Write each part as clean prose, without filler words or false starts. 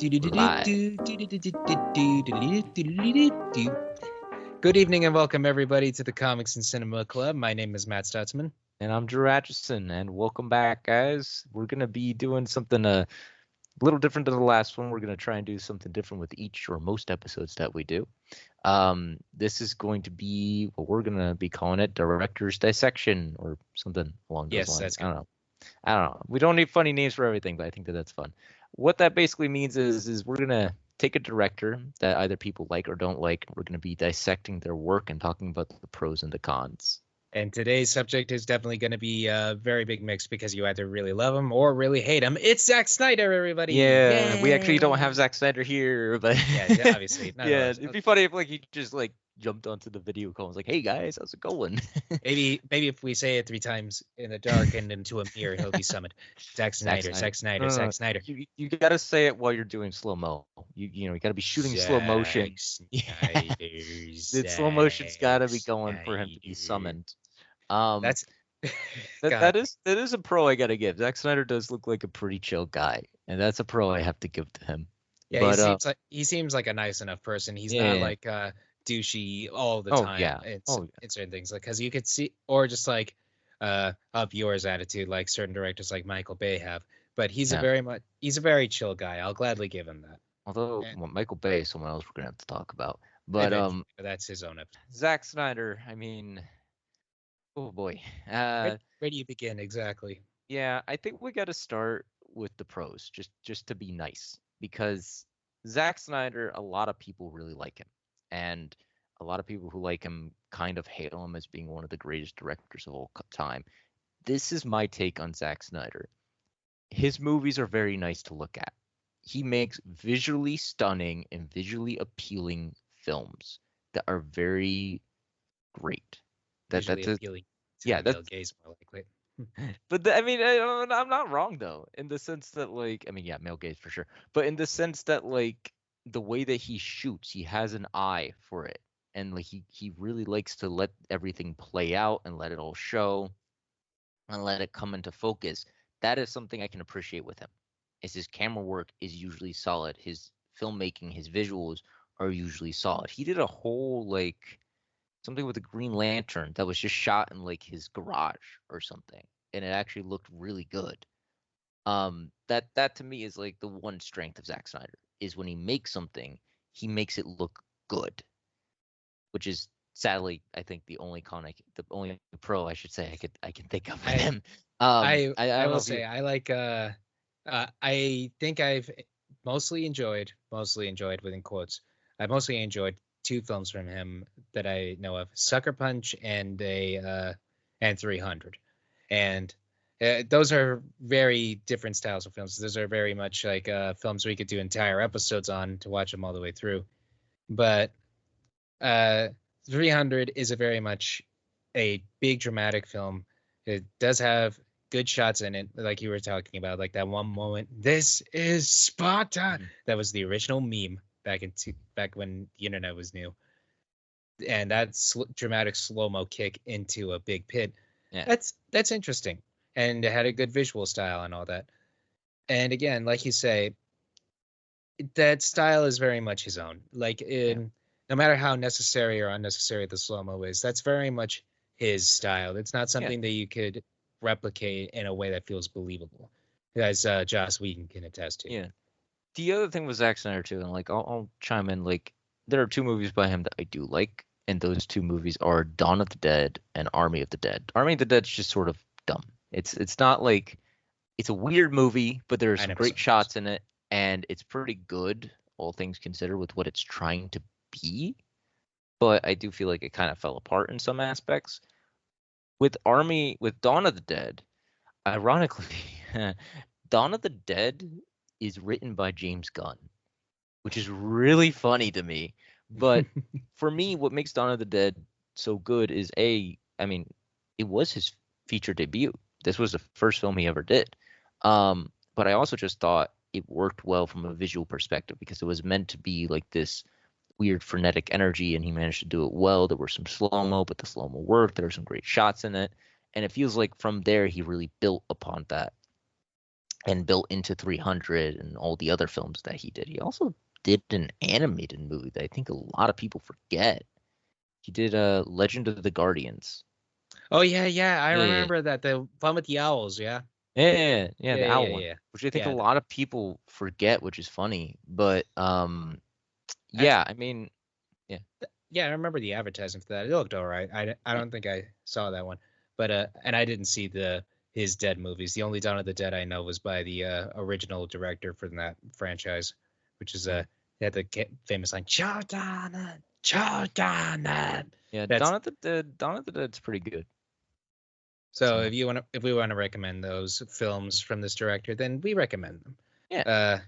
Live. Good evening and welcome everybody to the Comics and Cinema Club. My name is Matt Stutzman. And I'm Drew Atchison, and welcome back, guys. We're going to be doing something a little different than the last one. We're going to try and do something different with each or most episodes that we do. This is going to be what we're going to be calling it, Director's Dissection, or something along those lines. That's good. I don't know. We don't need funny names for everything, but I think that that's fun. What that basically means is we're going to take a director that either people like or don't like. We're going to be dissecting their work and talking about the pros and the cons. And today's subject is definitely going to be a very big mix because you either really love him or really hate him. It's Zack Snyder, everybody. Yeah, we actually don't have Zack Snyder here, but yeah, obviously. Yeah, it'd be funny if he just jumped onto the video call and was like, "Hey guys, how's it going?" maybe if we say it 3 times in the dark and into a mirror, he'll be summoned. Zack Snyder. Zack Snyder. You gotta say it while you're doing slow mo. You gotta be shooting slow motion. The slow motion's gotta be going for him to be summoned. That is a pro I gotta give. Zack Snyder does look like a pretty chill guy, and that's a pro I have to give to him. Yeah, but, he seems like a nice enough person. He's not like douchey all the time. Yeah. It's certain things because you could see, or just up yours attitude, like certain directors like Michael Bay have. But he's a very chill guy. I'll gladly give him that. Although Michael Bay is someone else we're gonna have to talk about. But that's his own episode. Zack Snyder, I mean, oh boy. Where do you begin exactly? Yeah, I think we got to start with the pros, just to be nice, because Zack Snyder, a lot of people really like him, and a lot of people who like him kind of hail him as being one of the greatest directors of all time. This is my take on Zack Snyder. His movies are very nice to look at. He makes visually stunning and visually appealing films that are very great. Appealing. Yeah, that's gaze more likely. But I'm not wrong though, in the sense that male gaze for sure, but in the sense that the way that he shoots, he has an eye for it, and he really likes to let everything play out and let it all show and let it come into focus. That is something I can appreciate with him. Is his camera work is usually solid, his filmmaking, his visuals are usually solid. He did a whole something with a Green Lantern that was just shot in his garage or something, and it actually looked really good. That to me is the one strength of Zack Snyder, is when he makes something, he makes it look good, which is sadly I think the only pro I should say I can think of with him. I will say I like I think I've mostly enjoyed within quotes. I mostly enjoyed 2 films from him that I know of: Sucker Punch and 300. And those are very different styles of films. Those are very much films we could do entire episodes on to watch them all the way through. But 300 is a very much a big dramatic film. It does have good shots in it, like you were talking about, like that one moment, "This is Sparta." Mm-hmm. That was the original meme back when the internet was new, and that dramatic slow-mo kick into a big pit. Yeah. That's interesting, and it had a good visual style and all that. And again, like you say, that style is very much his own. No matter how necessary or unnecessary the slow-mo is, that's very much his style. It's not something that you could replicate in a way that feels believable, as Joss Whedon can attest to. Yeah. The other thing with Zack Snyder too, and I'll chime in, there are 2 movies by him that I do like, and those 2 movies are Dawn of the Dead and Army of the Dead. Army of the Dead's just sort of dumb. It's not it's a weird movie, but there's some great shots in it, and it's pretty good, all things considered, with what it's trying to be. But I do feel like it kind of fell apart in some aspects. With Dawn of the Dead, ironically, Dawn of the Dead is written by James Gunn, which is really funny to me. But for me, what makes Dawn of the Dead so good is it was his feature debut. This was the first film he ever did. But I also just thought it worked well from a visual perspective because it was meant to be this weird frenetic energy, and he managed to do it well. There were some slow-mo, but the slow-mo worked. There were some great shots in it, and it feels like from there he really built upon that. and built into 300 and all the other films that he did. He also did an animated movie that I think a lot of people forget. He did Legend of the Guardians. Oh yeah, I Yeah, remember that, the one with the owls. Yeah, the owl one, yeah, which I think a yeah. lot of people forget, which is funny. But yeah, Actually, I mean, yeah. yeah, I remember the advertising for that. It looked all right. I don't think I saw that one, but and I didn't see his Dead movies. The only Dawn of the Dead I know was by the original director for that franchise, which is Mhm. they had the famous line, "Children, children." Yeah, That's Dawn of the Dead's pretty good. so. So If we want to recommend those films from this director, then we recommend them. yeah. Uh,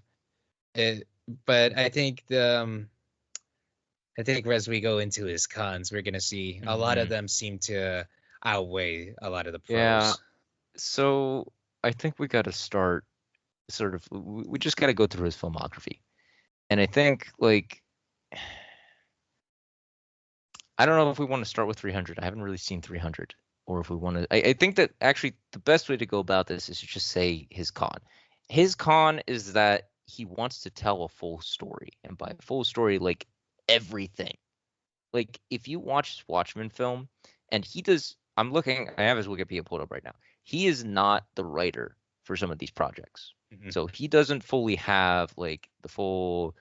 it, but I think as we go into his cons, we're gonna see a lot of Hmm. them seem to outweigh a lot of the Yeah. pros. So I think we got to start sort of. We just got to go through his filmography, and I think like I don't know if we want to start with 300. I haven't really seen 300, or if we want to. I think that actually the best way to go about this is to just say his con. His con is that he wants to tell a full story, and by full story, like everything. Like if you watch his Watchmen film, and he does. I'm looking. I have his Wikipedia pulled up right now. He is not the writer for some of these projects, Mhm. so he doesn't fully have like the full,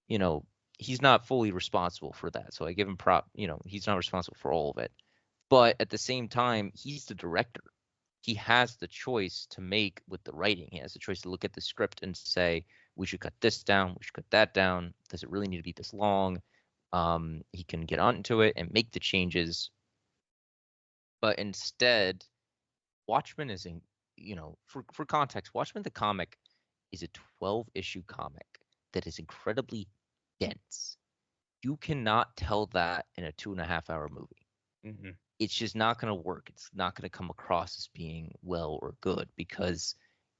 you know, he's not fully responsible for that. So I give him prop, he's not responsible for all of it. But at the same time, he's the director. He has the choice to make with the writing. He has the choice to look at the script and say, we should cut this down, we should cut that down. Does it really need to be this long? He can get onto it and make the changes. But instead, Watchmen is in, for context, Watchmen the comic is a 12 issue comic that is incredibly dense. You cannot tell that in a 2.5 hour movie. Mhm. It's just not going to work. It's not going to come across as being well or good because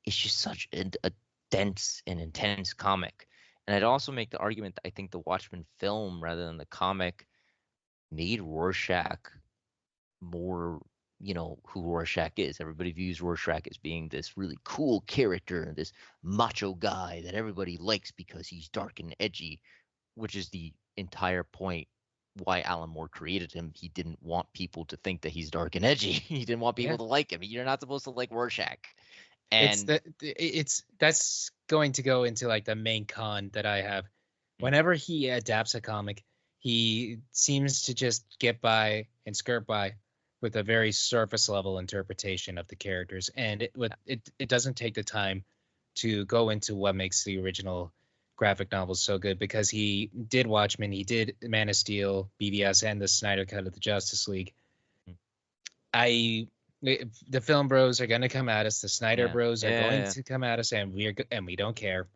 it's just such a dense and intense comic. And I'd also make the argument that I think the Watchmen film, rather than the comic, made Rorschach more, who Rorschach is. Everybody views Rorschach as being this really cool character, this macho guy that everybody likes because he's dark and edgy, which is the entire point why Alan Moore created him. He didn't want people to think that he's dark and edgy. He didn't want people Yeah, to like him. You're not supposed to like Rorschach. it's And it's that's going to go into like the main con that I have. mm, Whenever he adapts a comic, he seems to just get by and skirt by with a very surface level interpretation of the characters, and it doesn't take the time to go into what makes the original graphic novels so good, because he did Watchmen, he did Man of Steel, BVS, and the Snyder cut of the Justice League. mm, I The film bros are going to come at us. The Snyder yeah, bros are going yeah. to come at us, and we don't care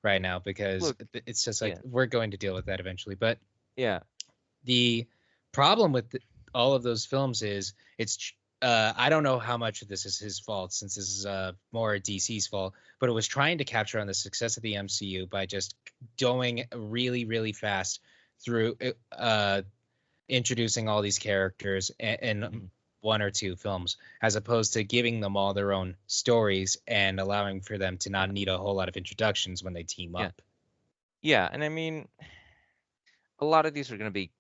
right now, because Look, it's just like yeah, we're going to deal with that eventually. But yeah, the problem with all of those films is I don't know how much of this is his fault, since this is more DC's fault, but it was trying to capture on the success of the MCU by just going really, really fast through introducing all these characters in mhm, one or two films, as opposed to giving them all their own stories and allowing for them to yeah, not need a whole lot of introductions when they team yeah, up. yeah. And I mean, a lot of these are going to be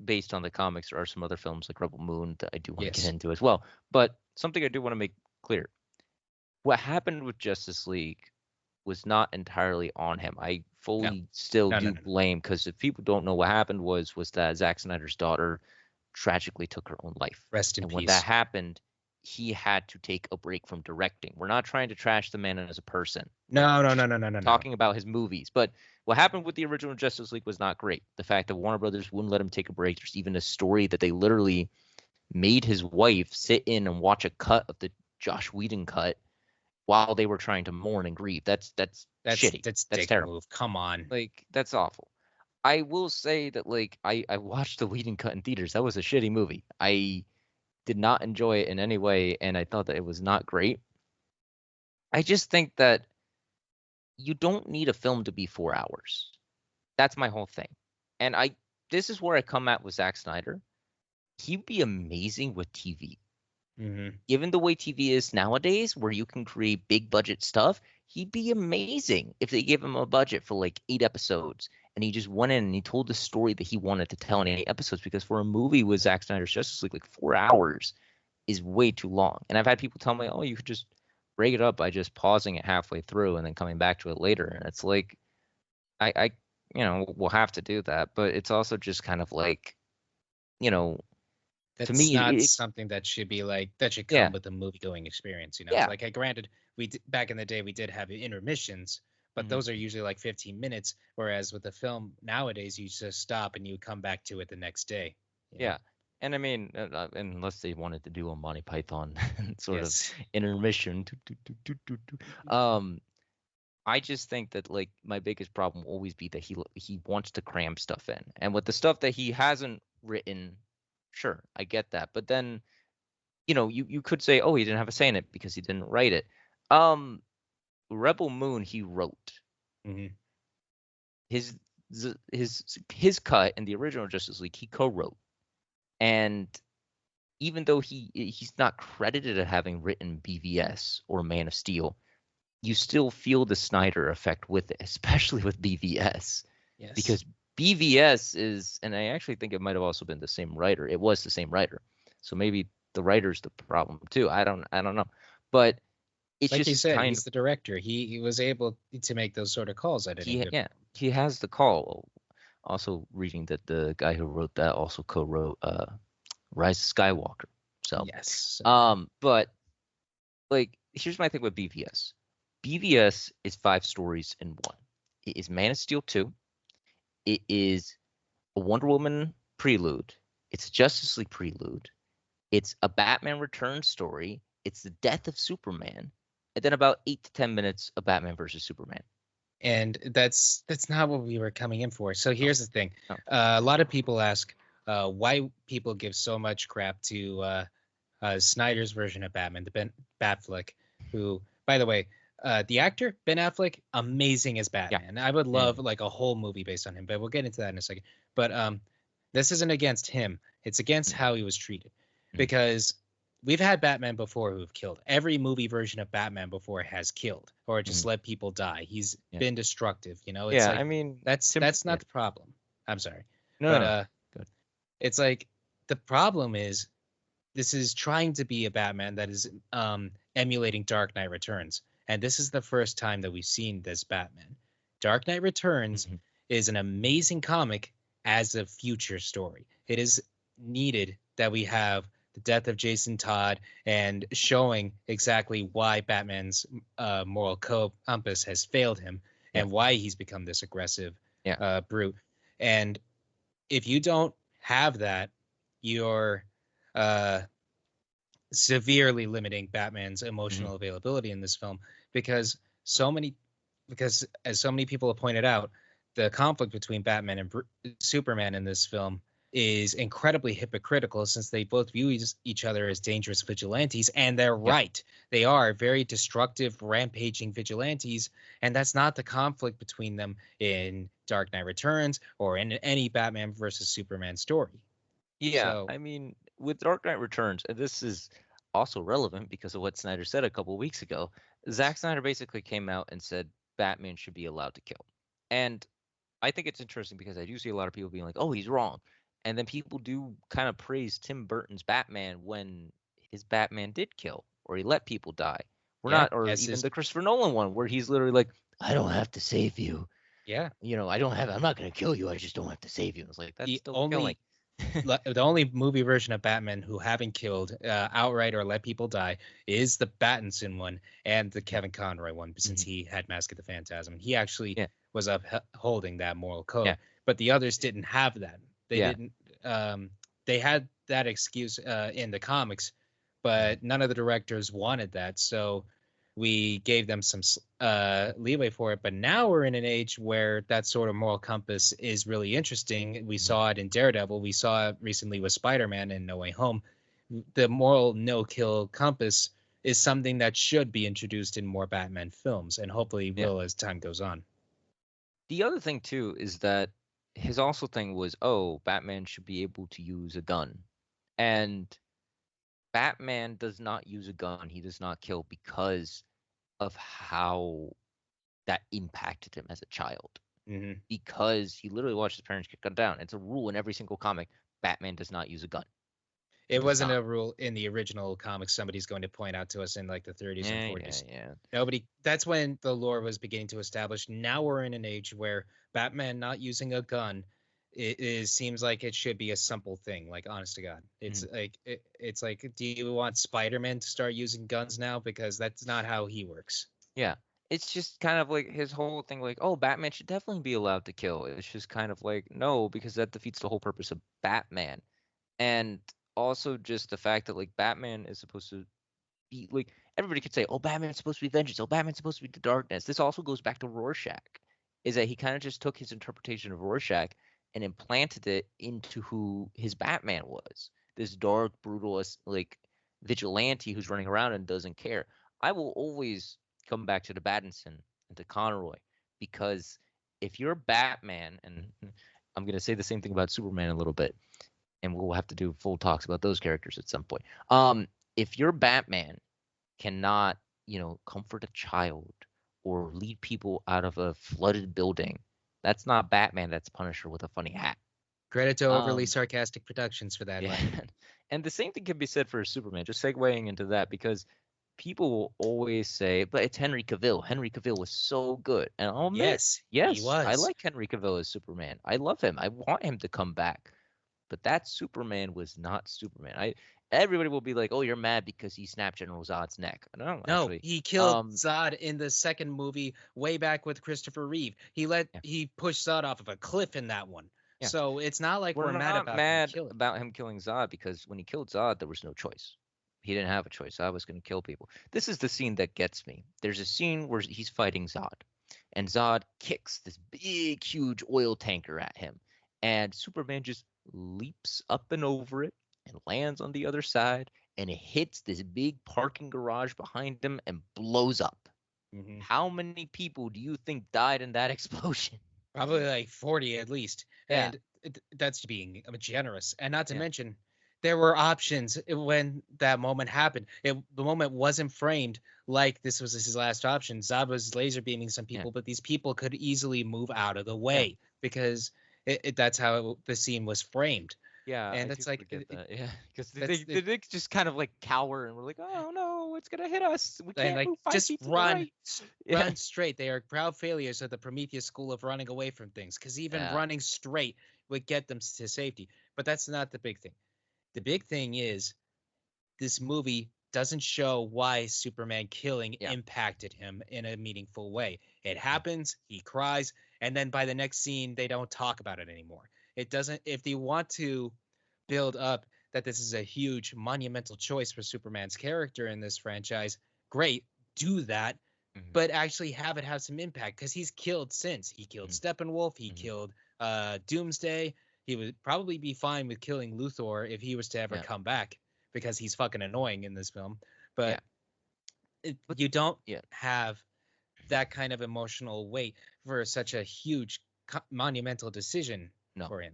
based on the comics. There are some other films like Rebel Moon that I do want to get Yes. into as well. But something I do want to make clear: what happened with Justice League was not entirely on him. I No. fully still No. No. do No. No. blame, because if people don't know, what happened was that Zack Snyder's daughter tragically took her own life. Rest in And when that peace. happened, he had to take a break from directing. We're not trying to trash the man as a person. We're No. No. No. No. No. No. No. talking about his movies. But what happened with the original Justice League was not great. The fact that Warner Brothers wouldn't let him take a break. There's even a story that they literally made his wife sit in and watch a cut of the Josh Whedon cut while they were trying to mourn and grieve. That's shitty. That's That's dick terrible. move. Come on. Like that's awful. I will say that like I watched the Whedon cut in theaters. That was a shitty movie. I did not enjoy it in any way, and I thought that it was not great. I just think that you don't need a film to be 4 hours. That's my whole thing. And this is where I come at with Zack Snyder. He'd be amazing with TV. Hmm. Given the way TV is nowadays, where you can create big budget stuff, he'd be amazing if they gave him a budget for like 8 episodes and he just went in and he told the story that he wanted to tell in 8 episodes. Because for a movie with Zack Snyder's Justice League, like 4 hours is way too long. And I've had people tell me, oh, you could just break it up by just pausing it halfway through and then coming back to it later. And it's like, I we'll have to do that, but it's also just kind of like, to That's me, not something that should be like that should yeah, come with a movie going experience. yeah, Like, granted, back in the day we did have intermissions, but mhm, those are usually like 15 minutes. Whereas with a film nowadays, you just stop and you come back to it the next day. yeah. And I mean, unless they wanted to do a Monty Python sort of Yes. intermission, um, I just think that like my biggest problem will always be that he wants to cram stuff in, and with the stuff that he hasn't written, sure, I get that, but then you could say, oh, he didn't have a say in it because he didn't write it. Um, Rebel Moon he wrote. Hmm. His his cut in the original Justice League he co-wrote, and even though he's not credited as having written BVS or Man of Steel, you still feel the Snyder effect with it, especially with BVS, Yes. because BVS is, and I actually think it might have also been the same writer. It was the same writer, so maybe the writer's the problem too. I don't know, but it's Like you just said, kind he's of the director. He was able to make those sort of calls at any he good yeah moment. he has the call. Also reading that the guy who wrote that also co-wrote Rise of Skywalker. So, Yes. but like here's my thing with BVS. BVS is 5 stories in one. It is Man of Steel 2. It is a Wonder Woman prelude. It's a Justice League prelude. It's a Batman Returns story. It's the death of Superman, and then about 8 to 10 minutes of Batman versus Superman. And that's not what we were coming in for. So No, here's the thing. no. A lot of people ask why people give so much crap to Snyder's version of Batman, the Ben Batfleck, who, by the way, the actor Ben Affleck, amazing as Yeah. Batman. I would Yeah. love like a whole movie based on him, but we'll get into that in a second. But this isn't against him; it's against Mm, how he was treated, mm, because we've had Batman before who've killed. Every movie version of Batman before has killed or just mm, let people die. He's yeah. been destructive. It's Yeah. like I mean, that's yeah. not the problem. I'm sorry, No, but no, no. Good. it's like the problem is this is trying to be a Batman that is emulating Dark Knight Returns. And this is the first time that we've seen this Batman. Dark Knight Returns Mhm. is an amazing comic as a future story. It is needed that we have the death of Jason Todd and showing exactly why Batman's moral compass has failed him Yeah. and why he's become this aggressive Yeah. brute. And if you don't have that, you're uh, severely limiting Batman's Mhm. emotional availability in this film because so many because as so many people have pointed out, the conflict between Batman and Superman in this film is incredibly hypocritical since they both view each other as dangerous vigilantes, and they're Yeah. right. They are very destructive, rampaging vigilantes, and that's not the conflict between them in Dark Knight Returns or in any Batman versus Superman story. Yeah, So, I mean, with Dark Knight Returns, and this is also relevant because of what Snyder said a couple weeks ago. yes. Zack Snyder basically came out and said Batman should be allowed to kill. And I think it's interesting because I do see a lot of people being like, "Oh, he's wrong," and then people do kind of praise Tim Burton's Batman when his Batman did kill or he let people die. We're Yeah, not, or as even his the Christopher Nolan one where he's literally like, "I don't have to save you. yeah, I don't have. I'm not gonna kill you. I just don't have to save you." And it's like that's the still killing. only the only movie version of Batman who haven't killed outright or let people die is the Pattinson one and the Yeah. Kevin Conroy one, since Mhm. he had Mask of the Phantasm. He actually Yeah. was upholding that moral Yeah. code, but the others didn't have that. They Yeah. didn't. They had that excuse in the comics, Mhm. but none of the directors wanted that. So we gave them some leeway for it. But now we're in an age where that sort of moral compass is really interesting. We Mhm. saw it in Daredevil. We saw it recently with Spider-Man in No Way Home. The moral no-kill compass is something that should be introduced in more Batman films, and hopefully Yeah. will as time goes on. The other thing too is that his also thing was, oh, Batman should be able to use a gun. And Batman does not use a gun. He does not kill because of how that impacted him as a child Hmm. because he literally watched his parents get gunned down. It's a rule in every single comic. Batman does not use a gun. He It does wasn't not. a rule in the original comics. Somebody's going to point out to us in like the 30s and Yeah, yeah, 40s. yeah. Nobody. That's when the lore was beginning to establish. Now we're in an age where Batman not using a gun, seems like it should be a simple thing. Like, honest to God, it's Mhm. like it's like, do you want Spider-Man to start using guns now? Because that's not how he works. Yeah. It's just kind of like his whole thing, like, oh, Batman should definitely be allowed to kill. It's just kind of like, no, because that defeats the whole purpose of Batman. And also just the fact that like Batman is supposed to be like everybody could say, oh, Batman's supposed to be vengeance. Oh, Batman's supposed to be the darkness. This also goes back to Rorschach, is that he kind of just took his interpretation of Rorschach and implanted it into who his Batman was. This dark, brutalist, like vigilante who's running around and doesn't care. I will always come back to the Battinson and to Conroy because if you're Batman, and I'm gonna say the same thing about Superman a little bit, and we'll have to do full talks about those characters at some point. If your Batman cannot, comfort a child or lead people out of a flooded building, that's not Batman. That's Punisher with a funny hat. Credit to overly Um, sarcastic productions for that, yeah, Ryan. and the same thing can be said for Superman. Just segueing into that because people will always say, "But it's Henry Cavill. Henry Cavill was so good," and I'll admit, Yes, he yes, I was. like Henry Cavill as Superman. I love him. I want him to come back. But that Superman was not Superman. Everybody will be like, "Oh, you're mad because he snapped General Zod's neck." No, No, actually, he killed Zod in the second movie way back with Christopher Reeve. yeah, He pushed Zod off of a cliff in that one. yeah. So it's not like We're we're mad not about him mad killing. about him killing Zod because when he killed Zod, there was no choice. He didn't have a choice. Zod was going to kill people. This is the scene that gets me. There's a scene where he's fighting Zod, and Zod kicks this big, huge oil tanker at him, and Superman just leaps up and over it and lands on the other side, and it hits this big parking garage behind him and blows up. Hmm. How many people do you think died in that explosion? Probably like 40 at least. Yeah, And that's being generous. And not to yeah, mention, there were options when that moment happened. The moment wasn't framed like this was his last option. Zod was laser beaming some yeah, people, but these people could easily move out of the yeah. way because that's how the scene was framed. Yeah, And I that's totally like, get that. Yeah, because that's they just kind of like cower and we're like, oh no, it's gonna hit us. We and can't like, move 5 feet just to the right. Yeah, run straight. They are proud failures of the Prometheus school of running away from things, because even yeah, running straight would get them to safety. But that's not the big thing. The big thing is this movie doesn't show why Superman killing yeah. impacted him in a meaningful way. It happens, he cries, and then by the next scene they don't talk about it anymore. It doesn't. If they want to build up that this is a huge monumental choice for Superman's character in this franchise, great, do that, Hmm. but actually have it have some impact, because he's killed since. He killed Hmm. Steppenwolf, he Hmm. killed Doomsday. He would probably be fine with killing Luthor if he was to ever Yeah, come back, because he's fucking annoying in this film. yeah, But but you don't yeah, have that kind of emotional weight for such a huge monumental decision no, for him.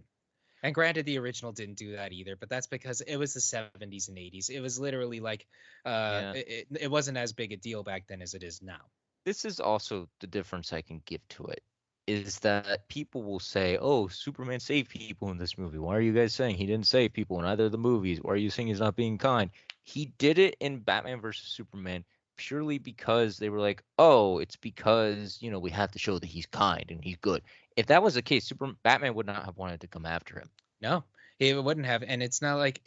And granted, the original didn't do that either, but that's because it was the 70s and 80s. It was literally like, yeah. it wasn't as big a deal back then as it is now. This is also the difference I can give to it is that people will say, "Oh, Superman saved people in this movie. Why are you guys saying he didn't save people in either of the movies? Why are you saying he's not being kind?" He did it in Batman versus Superman purely because they were like, "Oh, it's because, we have to show that he's kind and he's good." If that was the case, Batman would not have wanted to come after him. No, it wouldn't have. And it's not like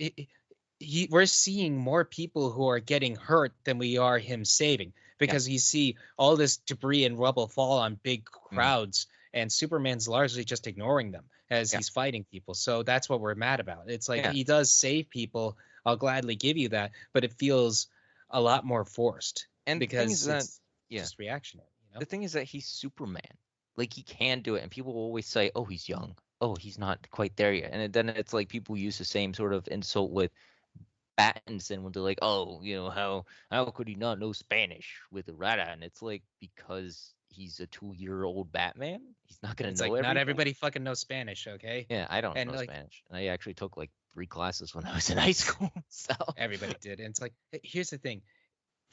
we're seeing more people who are getting hurt than we are him saving, Yeah. because you see all this debris and rubble fall on big Mhm. crowds, and Superman's largely just ignoring them as Yeah. he's fighting people. So that's what we're mad about. It's like, Yeah. he does save people. I'll gladly give you that, but it feels a lot more forced And the thing is because that it's yeah. just reactionary, you know? The thing is that he's Superman. Like he can do it, and people will always say, "Oh, he's young. Oh, he's not quite there yet." And then it's like people use the same sort of insult with Pattinson when they're like, "Oh, how could he not know Spanish with Rada?" And it's like because he's a 2-year-old Batman, he's not gonna It's know like, not everything. everybody fucking knows Spanish, okay? Yeah, I don't And know like, Spanish, and I actually took like 3 classes when I was in high school. So everybody did. And it's like, here's the thing.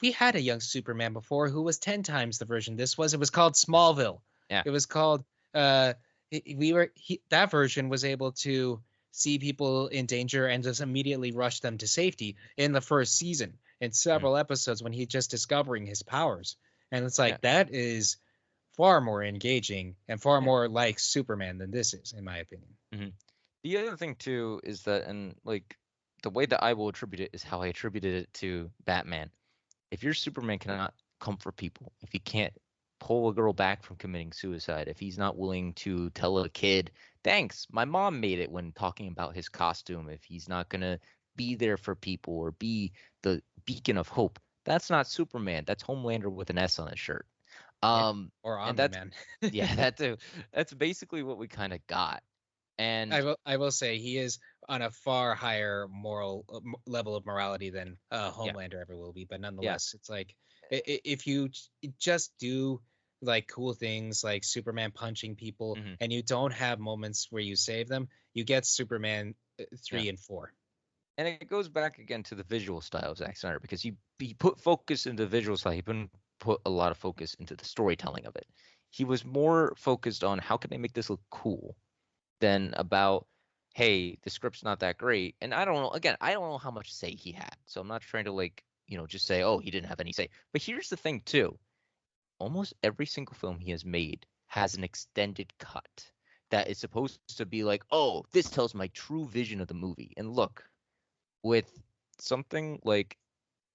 we had a young Superman before who was 10 times the version this was. It was called Smallville. Yeah. It was called that version was able to see people in danger and just immediately rush them to safety in the first season in several episodes when he's just discovering his powers. And it's like that is far more engaging and far more like Superman than this is, in my opinion. Mm-hmm. The other thing too is that, and like the way that I will attribute it is how I attributed it to Batman. If your Superman cannot comfort people, if he can't pull a girl back from committing suicide, if he's not willing to tell a kid, thanks, my mom made it when talking about his costume, if he's not going to be there for people or be the beacon of hope, that's not Superman. That's Homelander with an S on his shirt. Or And Omni that's, Man. yeah, that's basically what we kind of got. And I will say he is on a far higher moral level of morality than yeah, Homelander ever will be. But yeah, nonetheless, it's like if you just do like cool things like Superman punching people, hmm and you don't have moments where you save them, you get Superman yeah. 3 and 4. And it goes back again to the visual style of Zack Snyder because he put focus into the visual style. He put a lot of focus into the storytelling of it. He was more focused on how can they make this look cool than about, hey, the script's not that great. And I don't know. Again, I don't know how much say he had, so I'm not trying to like just say, oh, he didn't have any say. But here's the thing too: almost every single film he has made has an extended cut that is supposed to be like, oh, this tells my true vision of the movie. And look, with something like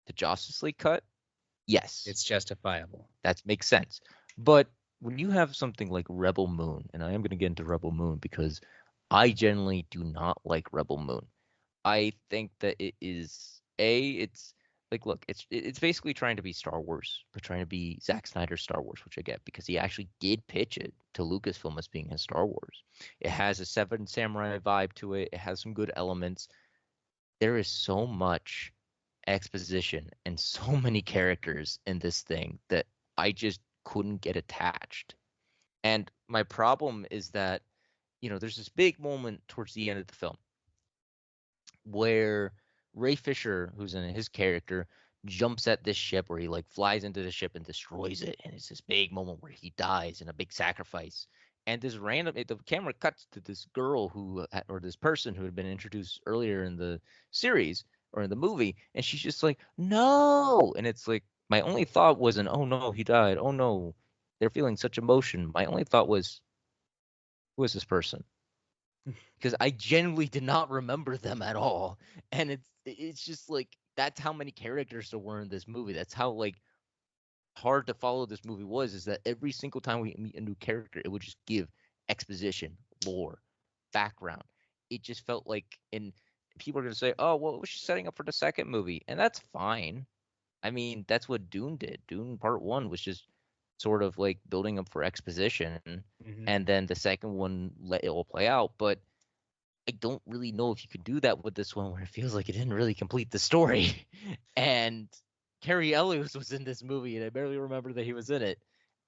the Justice League cut, yes, It's justifiable. that makes sense. But when you have something like Rebel Moon, and I am going to get into Rebel Moon because I generally do not like Rebel Moon. I think that it is it's like, look, it's basically trying to be Star Wars, but trying to be Zack Snyder's Star Wars, which I get because he actually did pitch it to Lucasfilm as being his Star Wars. It has a Seven Samurai vibe to it. It has some good elements. There is so much exposition and so many characters in this thing that I just couldn't get attached. And my problem is that, there's this big moment towards the end of the film where Ray Fisher, who's in his character, jumps at this ship where he like flies into the ship and destroys it. And it's this big moment where he dies in a big sacrifice. And the camera cuts to this girl or this person who had been introduced earlier in the series or in the movie. And she's just like, no. And it's like, my only thought wasn't, oh no, he died. Oh no, they're feeling such emotion. My only thought was, who is this person? Because I genuinely did not remember them at all. And it's just like that's how many characters there were in this movie. That's how like hard to follow this movie was, is that every single time we meet a new character, it would just give exposition, lore, background. It just felt like, and people are gonna say, oh, well, it was just setting up for the second movie, and that's fine. I mean, that's what Dune did. Dune Part One was just sort of like building up for exposition, Mm-hmm. and then the second one let it all play out. But I don't really know if you could do that with this one, where it feels like it didn't really complete the story. And Carrie Ellis was in this movie, and I barely remember that he was in it.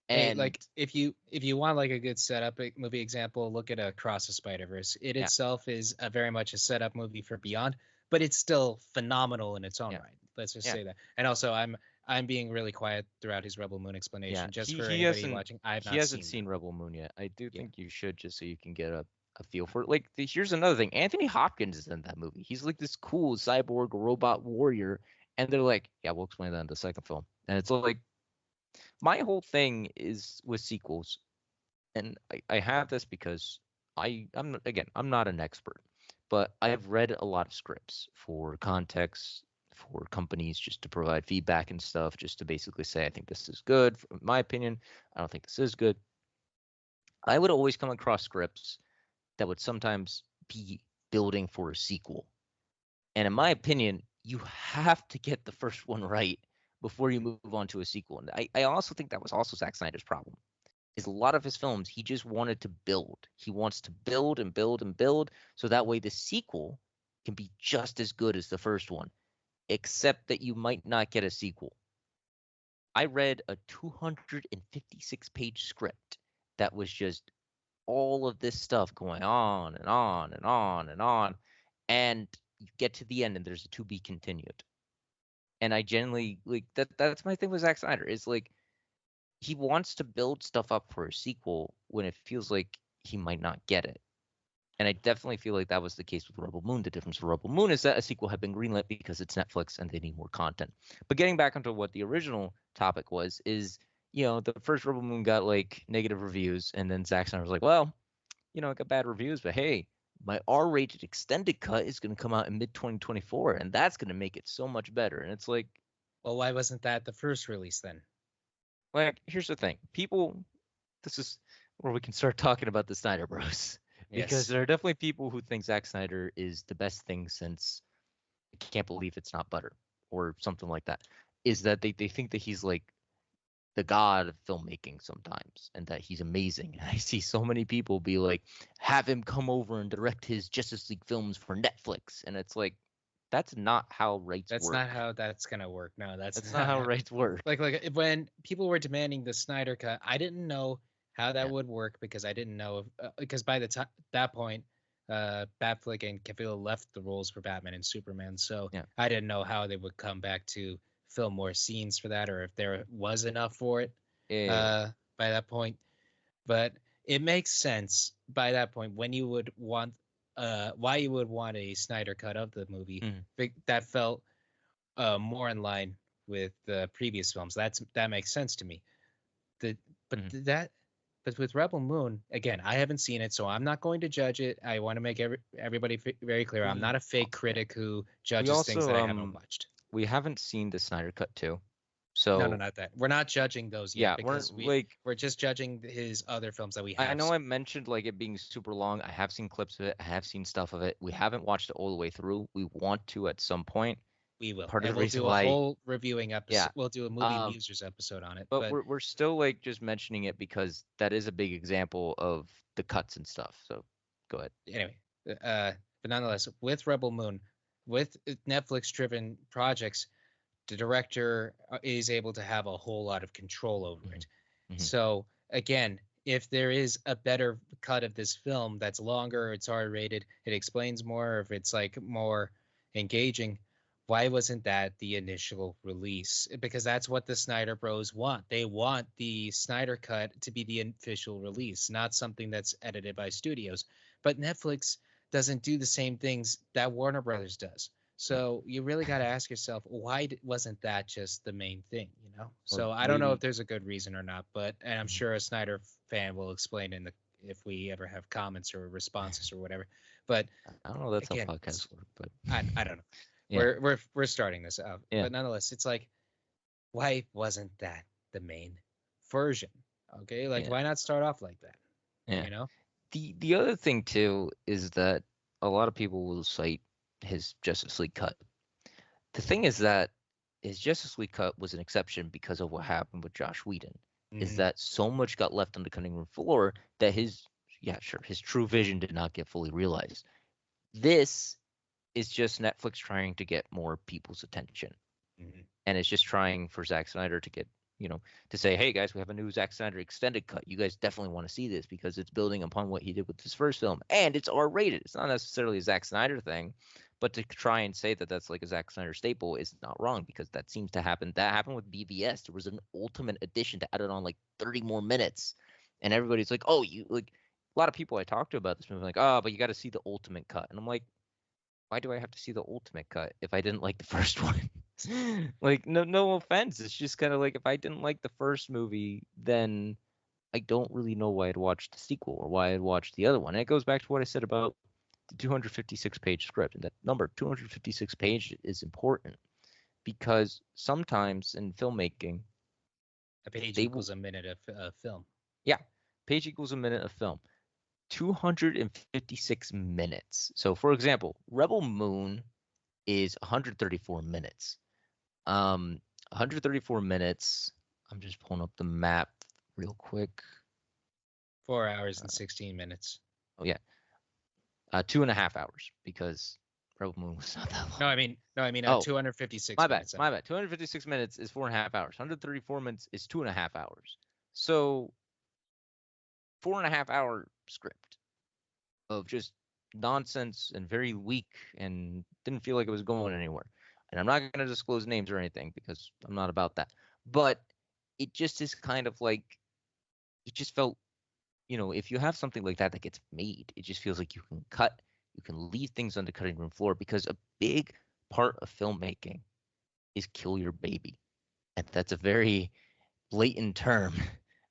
Hey, And like if you want like a good setup movie example, look at Across the Spider-Verse. It yeah, itself is a very much a setup movie for Beyond, but it's still phenomenal in its own yeah, right. Let's just yeah, say that. And also, I'm being really quiet throughout his Rebel Moon yeah. explanation, just He for he anybody hasn't watching. I have he not hasn't seen seen them. Rebel Moon yet. I do Yeah. think you should, just so you can get a feel for it. Like, here's another thing: Anthony Hopkins is in that movie. He's like this cool cyborg robot warrior, and they're like, yeah, we'll explain that in the second film. And it's like, my whole thing is with sequels, and I have this because I'm not an expert, but I've read a lot of scripts for context, for companies, just to provide feedback and stuff, just to basically say, I think this is good. In my opinion, I don't think this is good. I would always come across scripts that would sometimes be building for a sequel. And in my opinion, you have to get the first one right before you move on to a sequel. And I also think that was also Zack Snyder's problem, is a lot of his films, he just wanted to build. He wants to build and build and build, so that way the sequel can be just as good as the first one, except that you might not get a sequel. I read a 256-page script that was just all of this stuff going on and on and on and on, and you get to the end and there's a to be continued. And I genuinely like that's my thing with Zack Snyder is like he wants to build stuff up for a sequel when it feels like he might not get it. And I definitely feel like that was the case with Rebel Moon. The difference with Rebel Moon is that a sequel had been greenlit because it's Netflix and they need more content. But getting back onto what the original topic was, is the first Rebel Moon got like negative reviews, and then Zack Snyder was like, well, it got bad reviews, but hey, my R-rated extended cut is going to come out in mid 2024, and that's going to make it so much better. And it's Well, why wasn't that the first release then? here's the thing, people. This is where we can start talking about the Snyder Bros. Because Yes. there are definitely people who think Zack Snyder is the best thing since I can't believe it's not butter or something like that. Is that they think that he's like the god of filmmaking sometimes and that he's amazing. And I see so many people be like, have him come over and direct his Justice League films for Netflix. And it's like, that's not how rights That's not work. how that's gonna work. No, that's That's not not how how. rights work. When people were demanding the Snyder cut, I didn't know how that Yeah. would work because I didn't know because by the time that point, Batfleck and Cavill left the roles for Batman and Superman, so Yeah. I didn't know how they would come back to film more scenes for that or if there was enough for it Yeah. by that point. But it makes sense by that point when you would want why you would want a Snyder cut of the movie. Mhm. That felt more in line with the previous films. That makes sense to me. The but Mhm. that but with Rebel Moon again, I haven't seen it, so I'm not going to judge it. I want to make everybody very clear. I'm not We a fake critic who we judges things also that I haven't watched. we haven't seen the Snyder Cut too. No, So not that. We're not judging those yet yeah, we're because like, we're just judging his other films that we I have know I seen. mentioned like it being super long. I have seen clips of it. I have seen stuff of it. We haven't watched it all the way through. We want to at some point. We will, Part of and the we'll reason do a why, whole reviewing yeah. episode. We'll do a movie Um, musers episode on it. but But we're still like just mentioning it because that is a big example of the cuts and stuff. So go ahead. anyway, but nonetheless, with Rebel Moon, with Netflix-driven projects, the director is able to have a whole lot of control over Hmm. it. Hmm. So again, if there is a better cut of this film that's longer, it's R-rated, it explains more, if it's like more engaging, why wasn't that the initial release? Because that's what the Snyder Bros want. They want the Snyder cut to be the official release, not something that's edited by studios. But Netflix doesn't do the same things that Warner Brothers does. Yeah. So you really got to ask yourself, why wasn't that just the main thing, you know? Or So I don't know if maybe. there's a good reason or not, but and I'm Mhm. sure a Snyder fan will explain in the if we ever have comments or responses or whatever. But I don't know. That's how again, podcasts work, but I don't know. yeah, We're starting this out, yeah, but nonetheless, it's like why wasn't that the main version? Okay, like yeah, why not start off like that? yeah. You know? The other thing too is that a lot of people will cite his Justice League cut. The thing is that his Justice League cut was an exception because of what happened with Josh Whedon. Is Hmm. that so much got left on the cutting room floor that his true vision did not get fully realized. This is just Netflix trying to get more people's attention, Hmm. and it's just trying for Zack Snyder to get, to say, hey guys, we have a new Zack Snyder extended cut. You guys definitely want to see this because it's building upon what he did with his first film, and it's R-rated. It's not necessarily a Zack Snyder thing, but to try and say that that's like a Zack Snyder staple is not wrong because that seems to happen. That happened with BVS. There was an ultimate edition to add it on like 30 more minutes, and everybody's like, oh, you like. A lot of people I talked to about this movie like, oh, but you got to see the ultimate cut, and I'm like, why do I have to see the ultimate cut if I didn't like the first one? Like, no offense. It's just kind of like if I didn't like the first movie, then I don't really know why I'd watch the sequel or why I'd watch the other one. And it goes back to what I said about the 256-page script. And that number, 256 page, is important because sometimes in filmmaking, A page they will, equals a minute of film. yeah, page equals a minute of film. 256 minutes. So, for example, Rebel Moon is 134 minutes. 134 minutes. I'm just pulling up the map real quick. 4 hours and 16 minutes. Oh yeah, 2.5 hours because Rebel Moon was not that long. No, I mean Oh, 256 my bad, minutes. I my mean. bad. 256 minutes is 4.5 hours. 134 minutes is 2.5 hours. So 4.5 hour script of just nonsense and very weak and didn't feel like it was going anywhere. And I'm not going to disclose names or anything because I'm not about that. But it just is kind of like, it just felt, if you have something like that that gets made, it just feels like you can leave things on the cutting room floor because a big part of filmmaking is kill your baby. And that's a very blatant term,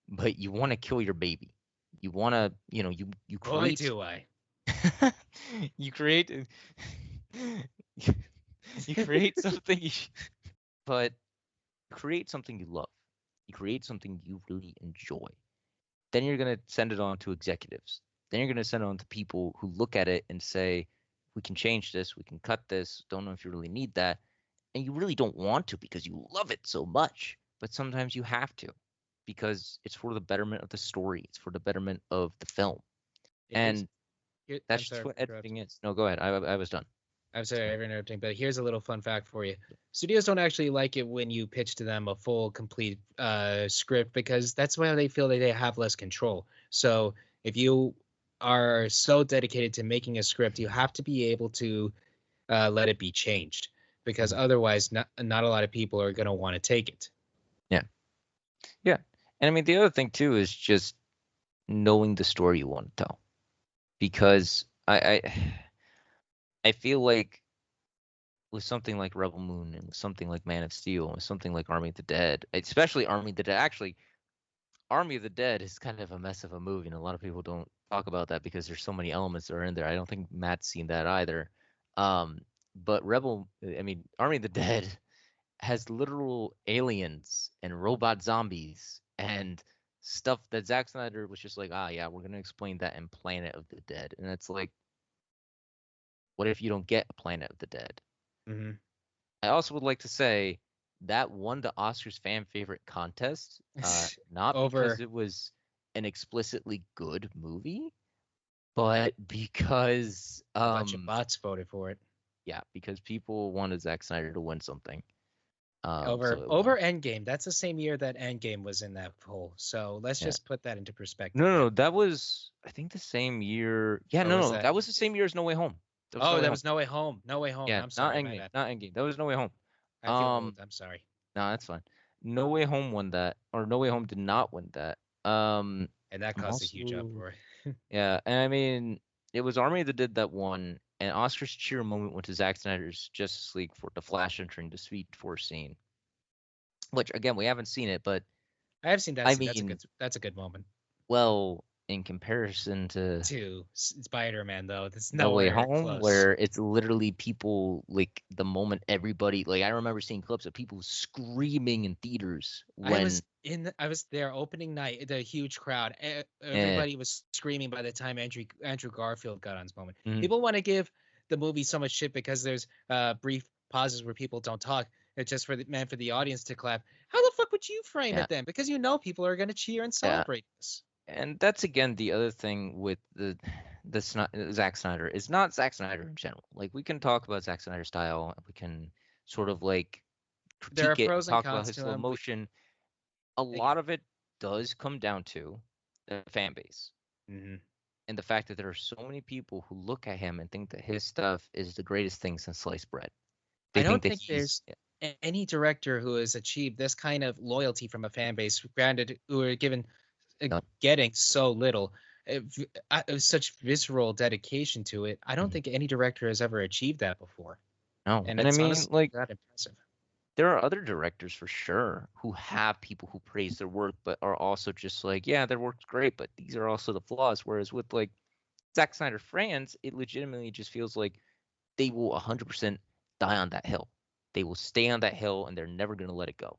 but you want to kill your baby. You want to, you Boy, create, do I. you create, you create something, but create something you love. You create something you really enjoy. Then you're going to send it on to executives. Then you're going to send it on to people who look at it and say, we can change this, we can cut this, don't know if you really need that. And you really don't want to because you love it so much. But sometimes you have to because it's for the betterment of the story, it's for the betterment of the film. Here's, And I'm that's just sorry what for interrupting. editing is. No, go ahead. I was done. I'm sorry for interrupting, but here's a little fun fact for you. Studios don't actually like it when you pitch to them a full, complete script because that's why they feel that they have less control. So if you are so dedicated to making a script, you have to be able to let it be changed because Mhm. otherwise, not a lot of people are going to want to take it. Yeah. Yeah. And I mean, the other thing too is just knowing the story you want to tell. Because I feel like with something like Rebel Moon and with something like Man of Steel and with something like Army of the Dead, especially Army of the Dead, actually, Army of the Dead is kind of a mess of a movie, and a lot of people don't talk about that because there's so many elements that are in there. I don't think Matt's seen that either. But Army of the Dead has literal aliens and robot zombies and stuff that Zack Snyder was just like, yeah, we're gonna explain that in Planet of the Dead, and it's like, what if you don't get a Planet of the Dead? Hmm. I also would like to say that won the Oscars fan favorite contest, not because Over it was an explicitly good movie, but because a bunch of bots voted for it. yeah, because people wanted Zack Snyder to win something. Over So it over won. Endgame. That's the same year that Endgame was in that poll. So let's Yeah. just put that into perspective No, no, here. no, that was I think the same year. Yeah, Or no, was no, that? that was the same year as No Way Home. That was No Oh, Way that Home. was No Way Home. No Way Home. Yeah, I'm not sorry, my Endgame, bad. not Endgame. That was No Way Home. I feel old. Um, I'm sorry. no, that's fine. No Way Home won that, or No Way Home did not win that. And that I'm caused a huge also uproar. Yeah, and I mean, it was Army that did that one, and Oscar's cheer moment went to Zack Snyder's Justice League for the Flash entering the Speed Force scene, which again we haven't seen it, but I have seen that I scene. mean, That's a good moment. well, in comparison to To Spider-Man though, that's No Way nowhere Home, close. where it's literally people like the moment everybody like I remember seeing clips of people screaming in theaters when I was there opening night, the huge crowd. eh, Everybody was screaming by the time Andrew Garfield got on his moment. mhm, People want to give the movie so much shit because there's brief pauses where people don't talk. It's just meant for the audience to clap. How the fuck would you frame yeah, it then? Because you know people are going to cheer and yeah, celebrate this. and that's again the other thing with Zack Snyder. It's not Zack Snyder in general. Like we can talk about Zack Snyder's style, we can sort of like There are critique it and pros and talk about cons his to slow him. motion. A Like, lot of it does come down to the fan base mhm. and the fact that there are so many people who look at him and think that his stuff is the greatest thing since sliced bread. They I think don't that think he's there's any director who has achieved this kind of loyalty from a fan base, granted, who are given done. getting so little, such visceral dedication to it. I don't Mhm. think any director has ever achieved that before, No, and and I it's mean honestly like that impressive. there are other directors for sure who have people who praise their work, but are also just like, yeah, their work's great, but these are also the flaws. Whereas with like Zack Snyder fans, it legitimately just feels like they will 100% die on that hill. They will stay on that hill and they're never going to let it go.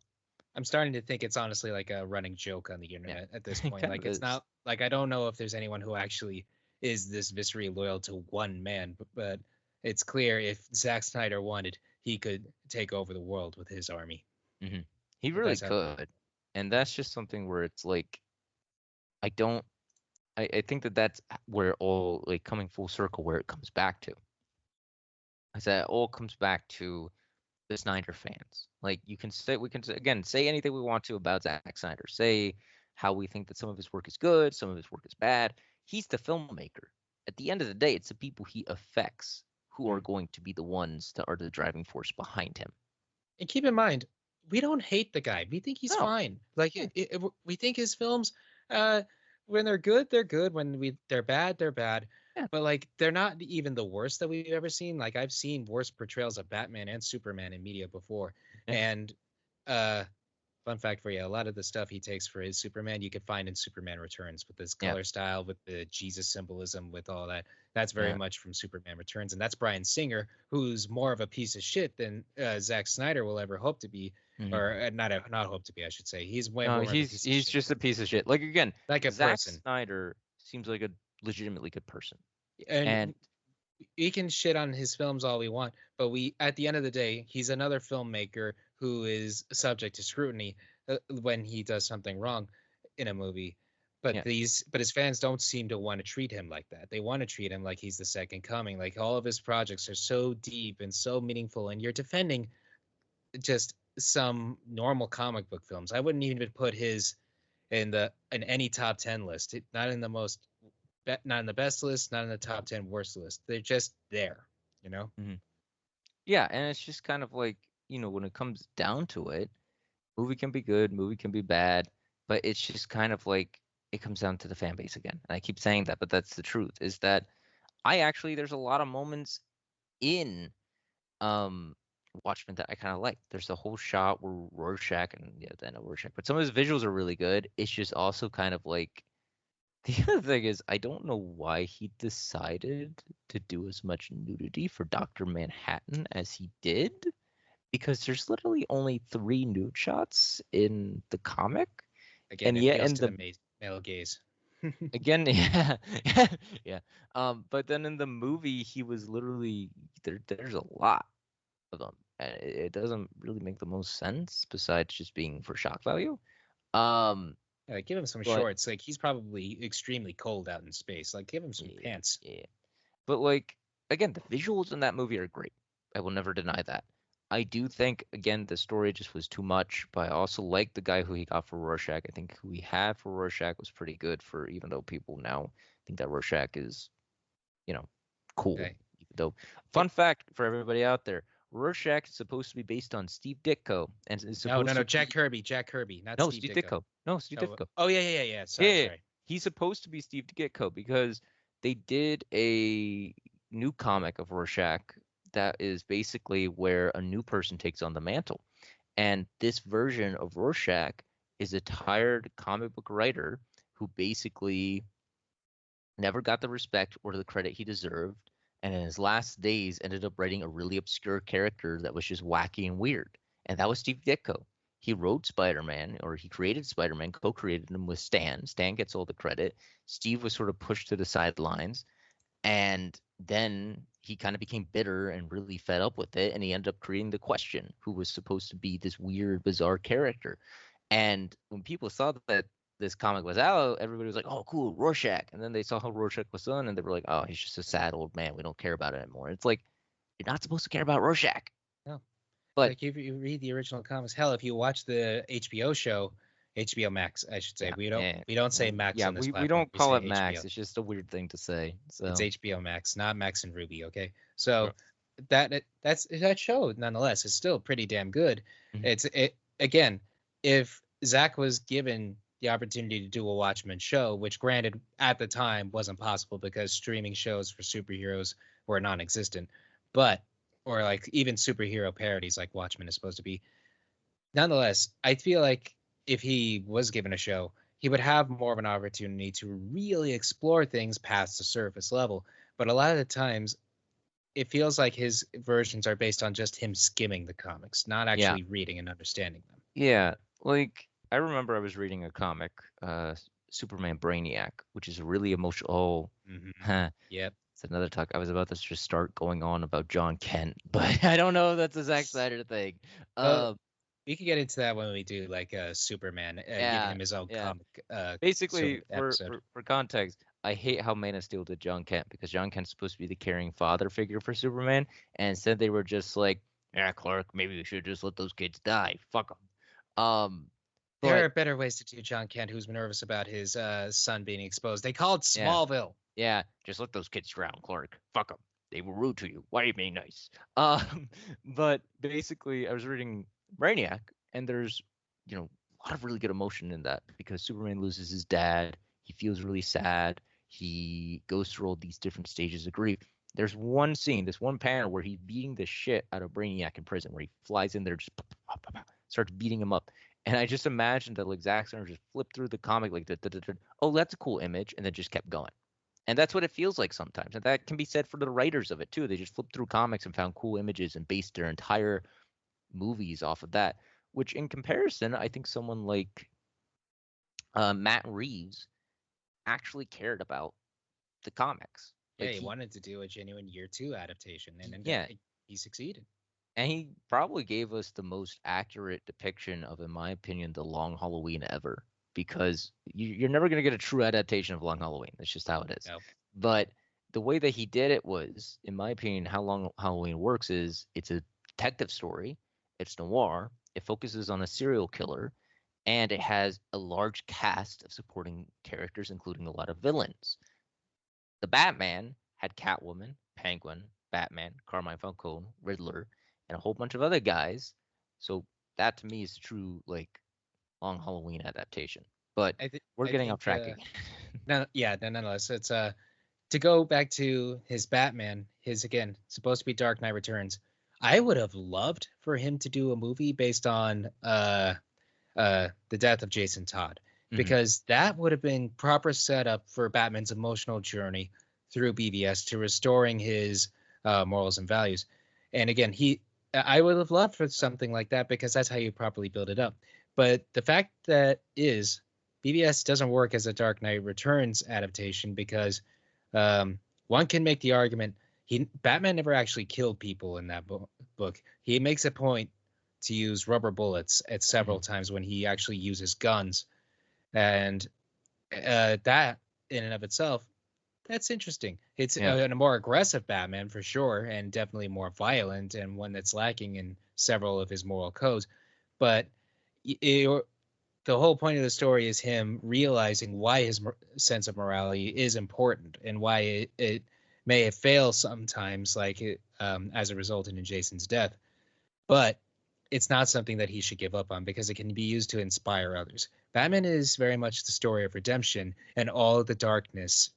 I'm starting to think it's honestly like a running joke on the Yeah, internet at this it point. kind Like of it's is. not like I don't know if there's anyone who actually is this viscerally loyal to one man, but it's clear if Zack Snyder wanted, he could take over the world with his army. Hmm. He really That's how. could. And that's just something where it's like, I don't, I think that that's where all like coming full circle where it comes back to. Is that it all comes back to the Snyder fans. Like we can say, again say anything we want to about Zack Snyder. Say how we think that some of his work is good, some of his work is bad. He's the filmmaker. At the end of the day, it's the people he affects who are going to be the ones that are the driving force behind him. And keep in mind, we don't hate the guy. We think he's No. fine. Like we think his films, when they're good, they're good. When they're bad, they're bad. Yeah. But like they're not even the worst that we've ever seen. Like I've seen worse portrayals of Batman and Superman in media before. Yeah. And fun fact for you, a lot of the stuff he takes for his Superman you could find in Superman Returns with his color style, with the Jesus symbolism, with all that. That's very much from Superman Returns. And that's Bryan Singer, who's more of a piece of shit than Zack Snyder will ever hope to be. Or not hope to be, I should say. He's way more he's just a piece of shit. Like again, like a Zack person. Snyder seems like a legitimately good person. And we can shit on his films all we want, but at the end of the day, he's another filmmaker who is subject to scrutiny when he does something wrong in a movie. But his fans don't seem to want to treat him like that. They want to treat him like he's the second coming. Like all of his projects are so deep and so meaningful, and you're defending just some normal comic book films. I wouldn't even put his in any top 10 list. Not in the best list, not in the top 10 worst list. They're just there, you know? Mm-hmm. Yeah, and it's just kind of like, when it comes down to it, movie can be good, movie can be bad, but it's just kind of like it comes down to the fan base again. And I keep saying that, but that's the truth, is that there's a lot of moments in Watchmen that I kind of like. There's the whole shot where Rorschach, but some of his visuals are really good. It's just also kind of like, the other thing is, I don't know why he decided to do as much nudity for Dr. Manhattan as he did, because there's literally only 3 nude shots in the comic. Again, and yet, and the male gaze. Again, yeah. But then in the movie, he was literally there's a lot of them, and it doesn't really make the most sense besides just being for shock value. Give him some shorts. Like he's probably extremely cold out in space. Like give him some pants. Yeah. But like again, the visuals in that movie are great. I will never deny that. I do think again the story just was too much, but I also like the guy who he got for Rorschach. I think who he had for Rorschach was pretty good, for even though people now think that Rorschach is, cool. Okay. Even though, fun fact for everybody out there, Rorschach is supposed to be based on Steve Ditko, and is supposed no, Jack Kirby, not Steve Ditko. No, Steve Ditko. Oh yeah. Sorry. He's supposed to be Steve Ditko because they did a new comic of Rorschach that is basically where a new person takes on the mantle, and this version of Rorschach is a tired comic book writer who basically never got the respect or the credit he deserved, and in his last days ended up writing a really obscure character that was just wacky and weird. And that was Steve Ditko. He wrote Spider-Man, or he created Spider-Man, co-created him with Stan. Stan gets all the credit. Steve was sort of pushed to the sidelines. And then he kind of became bitter and really fed up with it. And he ended up creating the Question, who was supposed to be this weird, bizarre character. And when people saw that this comic was out, everybody was like, oh, cool, Rorschach. And then they saw how Rorschach was done, and they were like, oh, he's just a sad old man. We don't care about it anymore. It's like, you're not supposed to care about Rorschach. No. But like if you read the original comics, hell, if you watch the HBO show, HBO Max, I should say. We don't say Max on this platform. We don't call it Max. HBO. It's just a weird thing to say. So it's HBO Max, not Max and Ruby, okay? So that show, nonetheless, is still pretty damn good. Mm-hmm. Again, if Zack was given the opportunity to do a Watchmen show, which granted at the time wasn't possible because streaming shows for superheroes were non-existent, or like even superhero parodies like Watchmen is supposed to be. Nonetheless, I feel like if he was given a show, he would have more of an opportunity to really explore things past the surface level. But a lot of the times, it feels like his versions are based on just him skimming the comics, not actually reading and understanding them. Yeah, like I remember I was reading a comic, Superman Brainiac, which is a really emotional. Yep. It's another talk. I was about to just start going on about John Kent, but I don't know if that's a Zack Snyder thing. We could get into that when we do like Superman, giving him his own comic. Basically, for context, I hate how Man of Steel did John Kent, because John Kent's supposed to be the caring father figure for Superman, and instead they were just like, yeah, Clark, maybe we should just let those kids die. Fuck them. There are better ways to do John Kent, who's nervous about his son being exposed. They call it Smallville. Yeah, just let those kids drown, Clark. Fuck them. They were rude to you. Why are you being nice? But basically, I was reading Brainiac, and there's a lot of really good emotion in that because Superman loses his dad. He feels really sad. He goes through all these different stages of grief. There's one scene, this one panel where he's beating the shit out of Brainiac in prison, where he flies in there, just starts beating him up. And I just imagined that like Zack Snyder just flipped through the comic like, oh, that's a cool image, and then just kept going. And that's what it feels like sometimes. And that can be said for the writers of it too. They just flipped through comics and found cool images and based their entire movies off of that. Which, in comparison, I think someone like Matt Reeves actually cared about the comics. Yeah, Like he wanted to do a genuine year two adaptation, and yeah, he succeeded. and he probably gave us the most accurate depiction of, in my opinion, the Long Halloween ever. Because you're never going to get a true adaptation of Long Halloween. That's just how it is. No. But the way that he did it was, in my opinion, how Long Halloween works is it's a detective story. It's noir. It focuses on a serial killer, and it has a large cast of supporting characters, including a lot of villains. The Batman had Catwoman, Penguin, Batman, Carmine Falcone, Riddler, and a whole bunch of other guys. So that to me is the true like Long Halloween adaptation. But we're getting off track again. Nonetheless, it's to go back to his Batman, his again supposed to be Dark Knight Returns. I would have loved for him to do a movie based on the death of Jason Todd, because that would have been proper setup for Batman's emotional journey through BVS to restoring his morals and values. And again, I would have loved for something like that because that's how you properly build it up. But the fact that is BVS doesn't work as a Dark Knight Returns adaptation because one can make the argument Batman never actually killed people in that book. He makes a point to use rubber bullets at several times when he actually uses guns, and that in and of itself, that's interesting. It's a more aggressive Batman for sure, and definitely more violent, and one that's lacking in several of his moral codes. But the whole point of the story is him realizing why his sense of morality is important and why it may fail sometimes, like as a result in Jason's death. But it's not something that he should give up on because it can be used to inspire others. Batman is very much the story of redemption and all of the darkness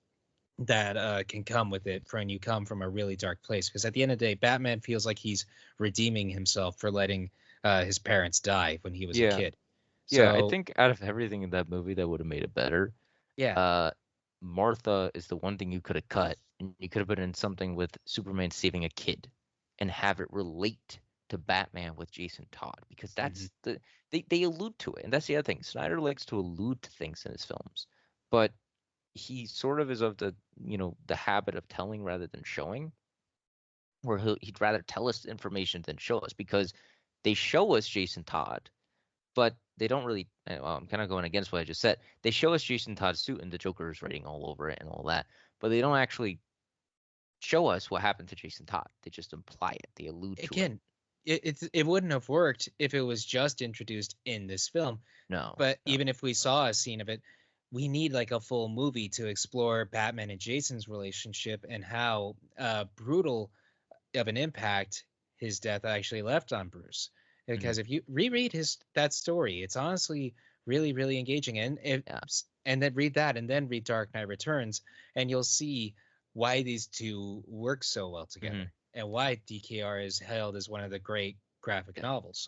that can come with it when you come from a really dark place. Because at the end of the day, Batman feels like he's redeeming himself for letting his parents die when he was a kid. So, yeah, I think out of everything in that movie that would have made it better, Martha is the one thing you could have cut, and you could have put in something with Superman saving a kid and have it relate to Batman with Jason Todd, because that's they allude to it, and that's the other thing. Snyder likes to allude to things in his films, but he sort of is of the the habit of telling rather than showing, where he'd rather tell us information than show us, because they show us Jason Todd, but they don't really. Well, I'm kind of going against what I just said. They show us Jason Todd's suit and the Joker's writing all over it and all that, but they don't actually show us what happened to Jason Todd. They just imply it. They allude to it. Again, it wouldn't have worked if it was just introduced in this film. No. But even if we saw a scene of it, we need like a full movie to explore Batman and Jason's relationship and how brutal of an impact his death actually left on Bruce. Because if you reread that story, it's honestly really, really engaging. And then read that and then read Dark Knight Returns, and you'll see why these two work so well together and why DKR is hailed as one of the great graphic novels.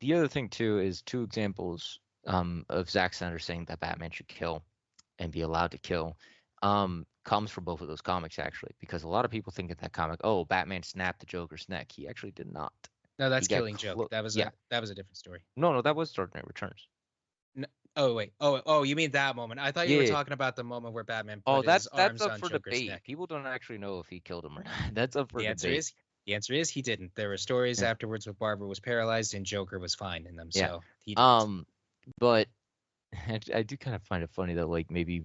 The other thing too is two examples of Zack Snyder saying that Batman should kill and be allowed to kill comes from both of those comics, actually, because a lot of people think in that comic, oh, Batman snapped the Joker's neck. He actually did not. No, that's Killing Joke. That was a different story. No, that was Dark Knight Returns. No, oh wait. Oh, you mean that moment? I thought you were talking about the moment where Batman put his arms on Joker's neck. People don't actually know if he killed him or not. That's up for debate. The answer is he didn't. There were stories afterwards where Barbara was paralyzed and Joker was fine in them. So he didn't. But I do kind of find it funny that like maybe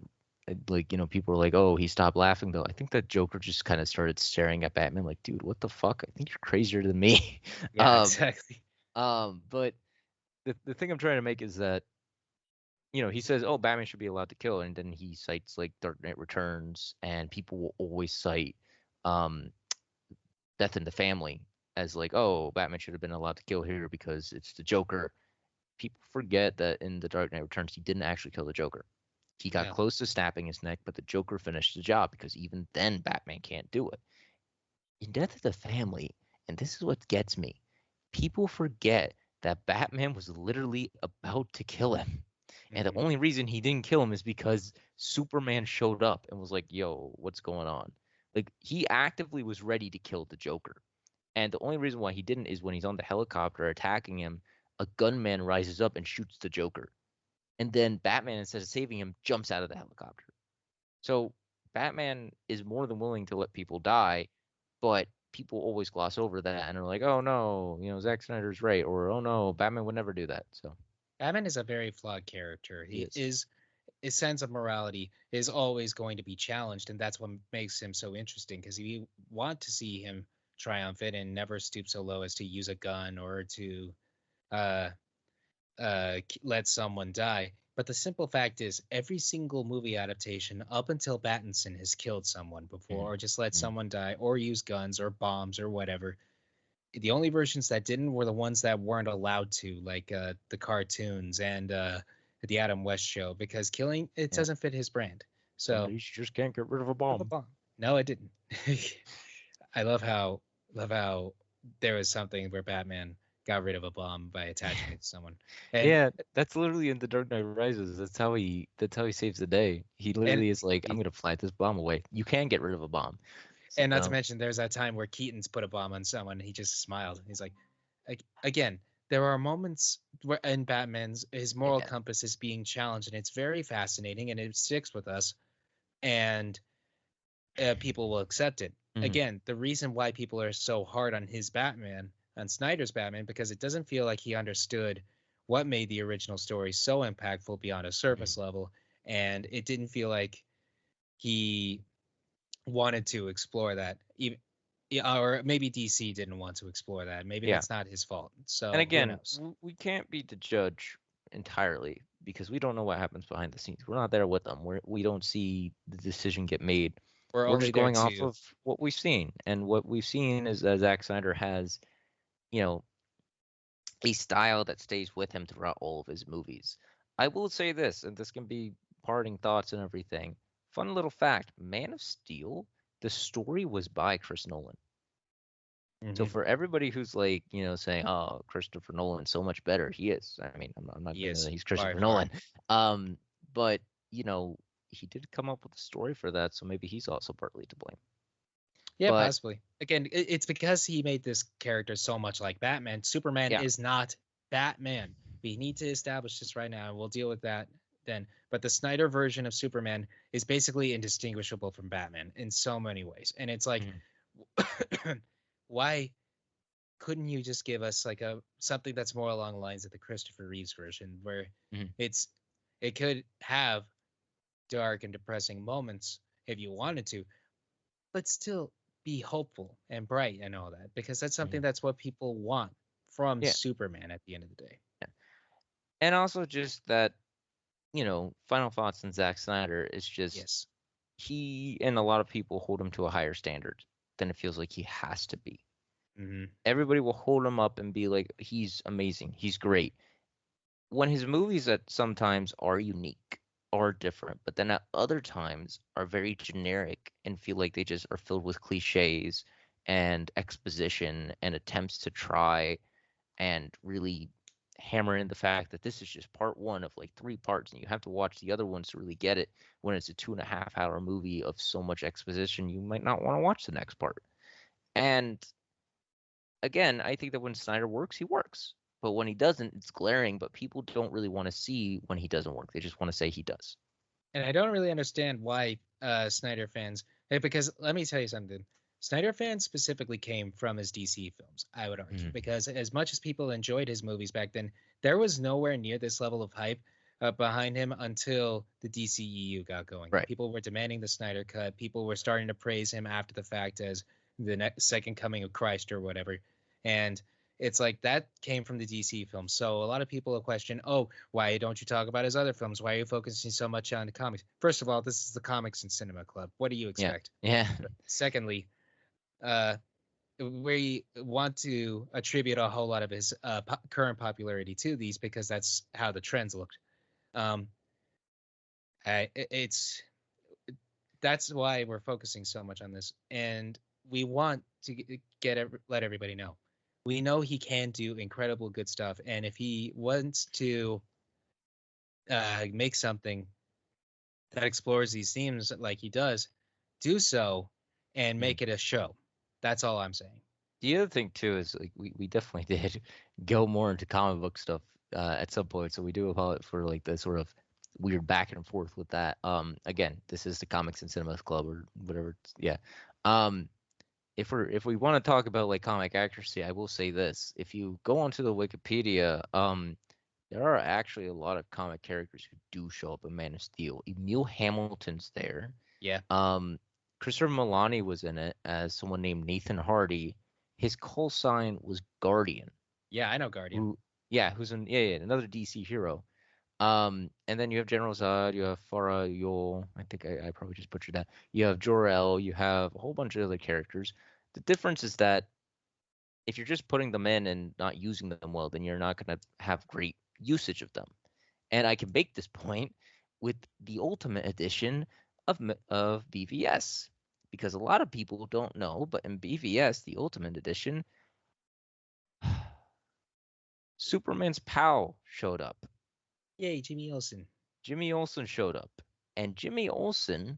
like people are like, oh, he stopped laughing though. I think that Joker just kind of started staring at Batman like, dude, what the fuck? I think you're crazier than me. Yeah, exactly. But the thing I'm trying to make is that he says, oh, Batman should be allowed to kill, and then he cites like Dark Knight Returns, and people will always cite Death in the Family as like, oh, Batman should have been allowed to kill here because it's the Joker. People forget that in The Dark Knight Returns, he didn't actually kill the Joker. He got No. close to snapping his neck, but the Joker finished the job because even then Batman can't do it. In Death of the Family, and this is what gets me, people forget that Batman was literally about to kill him. And the Hmm. only reason he didn't kill him is because Superman showed up and was like, yo, what's going on? Like, he actively was ready to kill the Joker. And the only reason why he didn't is when he's on the helicopter attacking him, a gunman rises up and shoots the Joker. And then Batman, instead of saving him, jumps out of the helicopter. So Batman is more than willing to let people die, but people always gloss over that and are like, "Oh no, Zack Snyder's right," or "Oh no, Batman would never do that." So Batman is a very flawed character. he He is. is his sense of morality is always going to be challenged, and that's what makes him so interesting. Because you want to see him triumphant and never stoop so low as to use a gun or to uh, let someone die. But the simple fact is, every single movie adaptation up until Pattinson has killed someone before, Mhm, or just let mhm. someone die, or use guns or bombs or whatever. The only versions that didn't were the ones that weren't allowed to, like the cartoons and the Adam West show, because killing it Yeah. doesn't fit his brand. Some So days you just can't get rid of a rid of a bomb. bomb. No, it didn't. I love how there was something where Batman got rid of a bomb by attaching it to someone, and Yeah, that's literally in The Dark Knight Rises. That's how he saves the day. He and literally is like, I'm gonna plant this bomb away. You can get rid of a bomb. So, and not to mention, there's that time where Keaton's put a bomb on someone. And he just smiled. He's like, again, there are moments where in Batman's his moral yeah. compass is being challenged, and it's very fascinating, and it sticks with us, and people will accept it. Mhm, Again, the reason why people are so hard on his Batman, on Snyder's Batman, because it doesn't feel like he understood what made the original story so impactful beyond a mhm, surface level, and it didn't feel like he wanted to explore that. Even, yeah, or maybe DC didn't want to explore that. Maybe yeah. that's not his fault. And So who again, knows? we can't be the judge entirely because we don't know what happens behind the scenes. We're not there with them. We don't see the decision get made. We're We're only just there going off to. of what we've seen, and what we've seen is that Zack Snyder has, you know, a style that stays with him throughout all of his movies. I will say this, and this can be parting thoughts and everything. Fun little fact: Man of Steel, the story was by Chris Nolan. So Mhm. for everybody who's like, saying, "Oh, Christopher Nolan's so much better," he is. I mean, I'm not He gonna is he's by Christopher far. Nolan, um, but you know, he did come up with a story for that, so maybe he's also partly to blame. Yeah, But possibly. Again, it's because he made this character so much like Batman. Superman yeah, is not Batman. We need to establish this right now, and we'll deal with that then. But the Snyder version of Superman is basically indistinguishable from Batman in so many ways. And it's like, mhm, why couldn't you just give us like a something that's more along the lines of the Christopher Reeves version, where mhm, it's it could have dark and depressing moments if you wanted to, but still be hopeful and bright and all that, because that's something mhm. that's what people want from Yeah, Superman at the end of the day. yeah, and also just that, final thoughts on Zack Snyder is just Yes. he and a lot of people hold him to a higher standard than it feels like he has to be. Hmm. Everybody will hold him up and be like, he's amazing, he's great. When his movies that sometimes are unique, are different, but then at other times are very generic and feel like they just are filled with cliches and exposition and attempts to try and really hammer in the fact that this is just part one of like three parts and you have to watch the other ones to really get it. When it's a 2.5 hour movie of so much exposition, you might not want to watch the next part. And again, I think that when Snyder works, he works. But when he doesn't, it's glaring. But people don't really want to see when he doesn't work. They just want to say he does. And I don't really understand why Snyder fans, because let me tell you something. Snyder fans specifically came from his DC films, I would argue, Mhm. because as much as people enjoyed his movies back then, there was nowhere near this level of hype behind him until the DCEU got going. Right. People were demanding the Snyder cut. People were starting to praise him after the fact as the second coming of Christ or whatever. And it's like that came from the DC films. So a lot of people will question, oh, why don't you talk about his other films? Why are you focusing so much on the comics? First of all, this is the Comics and Cinema Club. What do you Yeah. expect? Yeah. Secondly, uh, we want to attribute a whole lot of his current popularity to these because that's how the trends looked. Um, it's that's why we're focusing so much on this, and we want to let everybody know. We know he can do incredible good stuff, and if he wants to make something that explores these themes like he does, do so and Mm. make it a show. That's all I'm saying. The other thing too is like we definitely did go more into comic book stuff at some point, so we do apologize for like the sort of weird back and forth with that. Again, this is the Comics and Cinemas Club or whatever. Yeah. Um, if we want to talk about like comic accuracy, I will say this: if you go onto the Wikipedia, there are actually a lot of comic characters who do show up in Man of Steel. Emil Hamilton's there. Yeah. Christopher Milani was in it as someone named Nathan Hardy. His call sign was Guardian. Yeah, I know Guardian. Who's in another DC hero. And then you have General Zod, you have Farah Yul. I think I probably just butchered that. You have Jor-El, you have a whole bunch of other characters. The difference is that if you're just putting them in and not using them well, then you're not going to have great usage of them. And I can make this point with the Ultimate Edition of BVS, because a lot of people don't know, but in BVS, the Ultimate Edition, Superman's pal showed up. Yay, Jimmy Olsen. Jimmy Olsen showed up, and Jimmy Olsen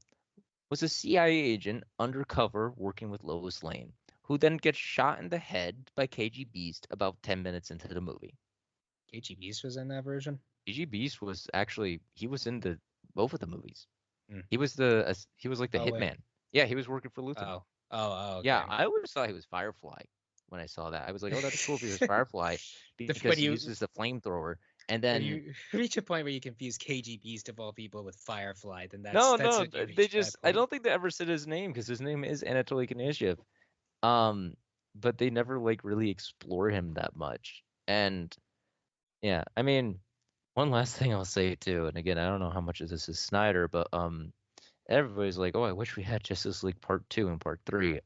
was a CIA agent undercover working with Lois Lane, who then gets shot in the head by KG Beast about 10 minutes into the movie. KG Beast was in that version? KG Beast was actually, he was in both of the movies. Mm. He was like the hitman. Wait. Yeah, he was working for Luthor. Okay. Yeah, I always thought he was Firefly when I saw that. I was like, oh, that's cool if he was Firefly because he uses the flamethrower. And When then you reach a point where you confuse KG Beast of all people with Firefly, then no, that's no, when you they reach that just I point. don't think they ever said his name because his name is Anatoly Knizhev. Um, but they never like really explore him that much. And yeah, I mean, one last thing I'll say too, and again, I don't know how much of this is Snyder, but everybody's like, oh, I wish we had Justice League Part 2 and Part 3.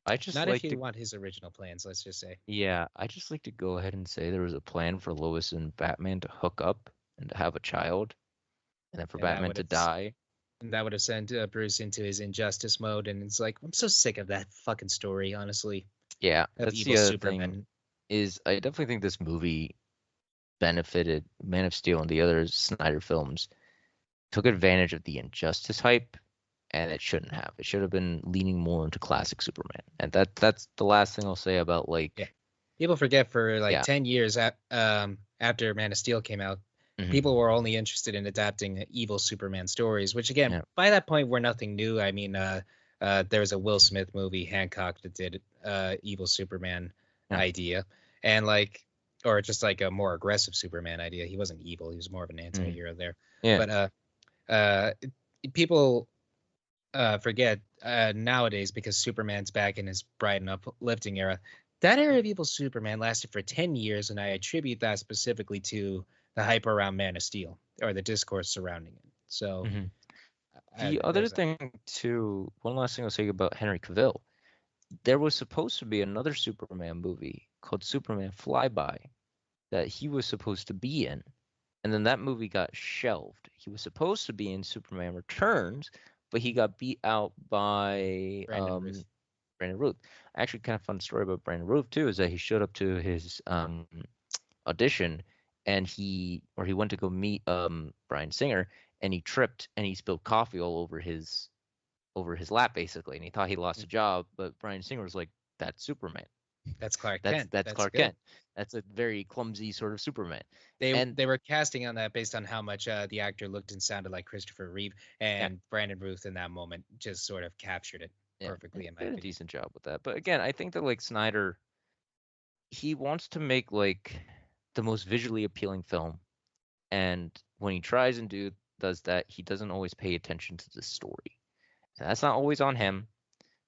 I just Not if like you to, want his original plans, let's just say. yeah, I just like to go ahead and say there was a plan for Lois and Batman to hook up and to have a child, and then for And Batman to die. that would have sent Bruce into his injustice mode, and it's like I'm so sick of that fucking story, honestly, Yeah, of that's evil the other Superman. thing is I definitely think this movie benefited Man of Steel and the other Snyder films, took advantage of the injustice hype, and it shouldn't have. It should have been leaning more into classic Superman. And that's the last thing I'll say about Yeah, like people forget for like yeah. 10 years after Man of Steel came out, people Hmm. were only interested in adapting evil Superman stories, which again, Yeah. by that point, were nothing new. I mean, there was a Will Smith movie, Hancock, that did evil Superman Yeah. idea, and like, or just like a more aggressive Superman idea. He wasn't evil; he was more of an Hmm. anti-hero there. Yeah. But uh, people forget nowadays because Superman's back in his bright and uplifting era. That era of evil Superman lasted for 10 years, and I attribute that specifically to the hype around Man of Steel or the discourse surrounding it. So Hmm. The other there's that. thing too, one last thing I'll say about Henry Cavill. There was supposed to be another Superman movie called Superman Flyby that he was supposed to be in. And then that movie got shelved. He was supposed to be in Superman Returns, but he got beat out by Brandon Ruth. Brandon Routh. Actually, kind of fun story about Brandon Routh too is that he showed up to his audition and he went to go meet Bryan Singer and he tripped and he spilled coffee all over his lap basically, and he thought he lost a job, but Bryan Singer was like, "That's Superman. That's Clark That's Kent. that's That's Clark good. Kent. That's a very clumsy sort of Superman." They And they were casting on that based on how much the actor looked and sounded like Christopher Reeve, yeah, and Brandon Ruth in that moment just sort of captured it yeah, perfectly, in my did a opinion. decent job with that. But again, I think that like Snyder, he wants to make like the most visually appealing film, and when he tries and does that, he doesn't always pay attention to the story. And that's not always on him,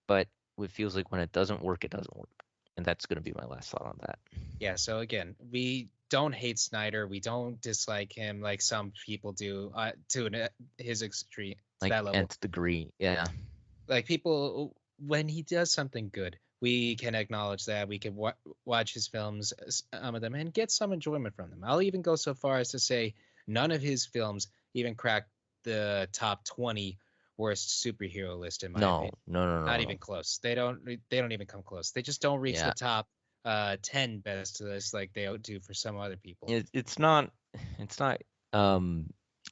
but it feels like when it doesn't work, it doesn't work. And that's going to be my last thought on that. Yeah, so again, we don't hate Snyder. We don't dislike him like some people do his extreme to Like that level. nth degree, yeah. Like people, when he does something good, we can acknowledge that. We can watch his films, some of them, and get some enjoyment from them. I'll even go so far as to say none of his films even crack the top 20 worst superhero list in my opinion. Not even close. They don't even come close. They just don't reach the top 10 best list like they do for some other people. It's not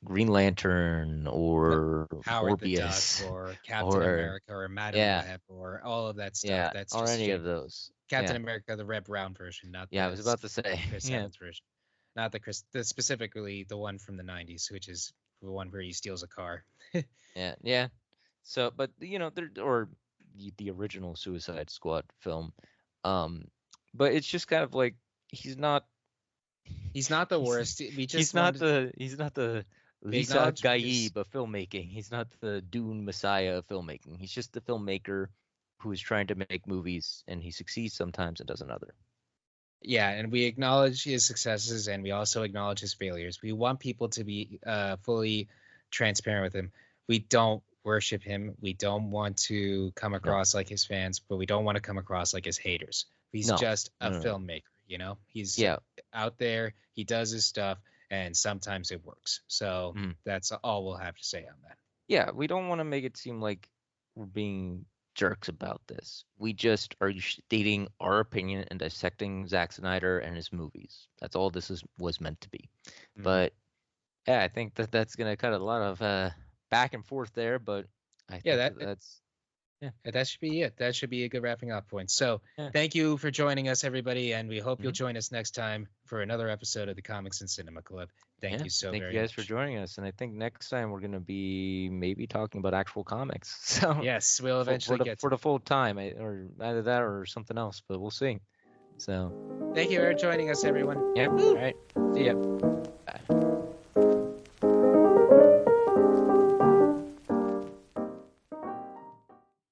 Green Lantern or Howard the Morbius Duck or Captain America or Madam Web or all of that stuff. Yeah, that's or just any of those. Captain America, the Red Brown version, not I was about to say Chris Evans version, not specifically the one from the 90s, which is the one where he steals a car. yeah. So, but or the original Suicide Squad film, but it's just kind of like he's not the worst. He's not the Lisa Gaib of filmmaking. He's not the Dune Messiah of filmmaking. He's just the filmmaker who is trying to make movies, and he succeeds sometimes and doesn't other. Yeah, and we acknowledge his successes, and we also acknowledge his failures. We want people to be fully transparent with him. We don't worship him. We don't want to come across like his fans, but we don't want to come across like his haters. He's just a filmmaker, He's out there. He does his stuff, and sometimes it works. So that's all we'll have to say on that. Yeah, we don't want to make it seem like we're being jerks about this. We just are stating our opinion and dissecting Zack Snyder and his movies. That's all this was meant to be. But I think that's gonna cut a lot of back and forth there. But I think that's that should be it. That should be a good wrapping up point. So thank you for joining us, everybody, and we hope you'll join us next time for another episode of the Comics and Cinema Club. Thank you so very much. Thank you guys for joining us, and I think next time we're going to be maybe talking about actual comics. So yes, we'll eventually get for the full time, or either that or something else, but we'll see. So thank you for joining us, everyone. Yep. All right. See ya.